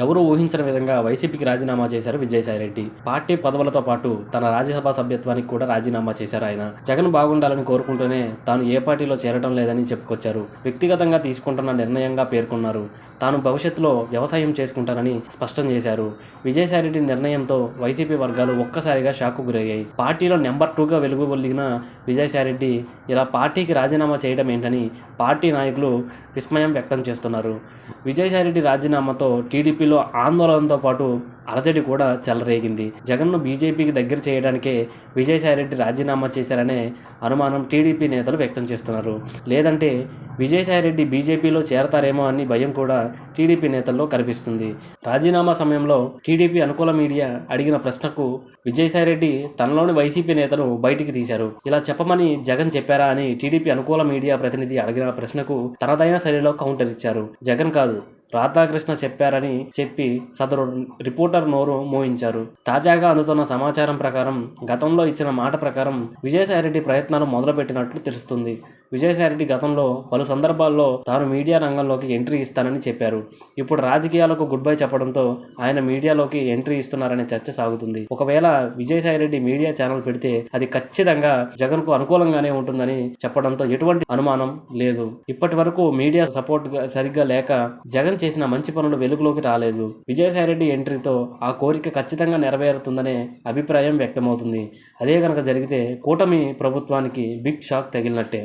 ఎవరూ ఊహించని విధంగా వైసీపీకి రాజీనామా చేశారు విజయసాయిరెడ్డి. పార్టీ పదవులతో పాటు తన రాజ్యసభ సభ్యత్వానికి కూడా రాజీనామా చేశారు ఆయన. జగన్ బాగుండాలని కోరుకుంటూనే తాను ఏ పార్టీలో చేరడం లేదని చెప్పుకొచ్చారు. వ్యక్తిగతంగా తీసుకుంటున్న నిర్ణయంగా పేర్కొన్నారు. తాను భవిష్యత్తులో వ్యవసాయం చేసుకుంటానని స్పష్టం చేశారు. విజయసాయిరెడ్డి నిర్ణయంతో వైసీపీ వర్గాలు ఒక్కసారిగా షాక్కు గురయ్యాయి. పార్టీలో నెంబర్ 2గా వెలుగుబొల్లిన విజయసాయిరెడ్డి ఇలా పార్టీకి రాజీనామా చేయడం ఏంటని పార్టీ నాయకులు విస్మయం వ్యక్తం చేస్తున్నారు. విజయసాయిరెడ్డి రాజీనామాతో టీడీపీలో ఆందోళనతో పాటు అలజడి కూడా చెలరేగింది. జగన్ను బీజేపీకి దగ్గర చేయడానికే విజయసాయిరెడ్డి రాజీనామా చేశారనే అనుమానం టీడీపీ నేతలు వ్యక్తం చేస్తున్నారు. లేదంటే విజయసాయిరెడ్డి బీజేపీలో చేరతారేమో అని భయం కూడా టీడీపీ నేతల్లో కనిపిస్తుంది. రాజీనామా సమయంలో టీడీపీ అనుకూల మీడియా అడిగిన ప్రశ్నకు విజయసాయిరెడ్డి తనలోని వైసీపీ నేతను బయటికి తీశారు. ఇలా చెప్పమని జగన్ చెప్పారా అని టీడీపీ అనుకూల మీడియా ప్రతినిధి అడిగిన ప్రశ్నకు తనదైన శైలిలో కౌంటర్ ఇచ్చారు. జగన్ కాదు, రాధాకృష్ణ చెప్పారని చెప్పి సదరు రిపోర్టర్ నోరు మోయించారు. తాజాగా అందుతున్న సమాచారం ప్రకారం గతంలో ఇచ్చిన మాట ప్రకారం విజయసాయిరెడ్డి ప్రయత్నాలు మొదలుపెట్టినట్లు తెలుస్తుంది. విజయసాయిరెడ్డి గతంలో పలు సందర్భాల్లో తాను మీడియా రంగంలోకి ఎంట్రీ ఇస్తానని చెప్పారు. ఇప్పుడు రాజకీయాలకు గుడ్ బై చెప్పడంతో ఆయన మీడియాలోకి ఎంట్రీ ఇస్తున్నారనే చర్చ సాగుతుంది. ఒకవేళ విజయసాయిరెడ్డి మీడియా ఛానల్ పెడితే అది ఖచ్చితంగా జగన్కు అనుకూలంగానే ఉంటుందని చెప్పడంతో ఎటువంటి అనుమానం లేదు. ఇప్పటి వరకు మీడియా సపోర్ట్ సరిగ్గా లేక జగన్ చేసిన మంచి పనులు వెలుగులోకి రాలేదు. విజయసాయిరెడ్డి ఎంట్రీతో ఆ కోరిక ఖచ్చితంగా నెరవేరుతుందనే అభిప్రాయం వ్యక్తమవుతుంది. అదే కనుక జరిగితే కూటమి ప్రభుత్వానికి బిగ్ షాక్ తగిలినట్టే.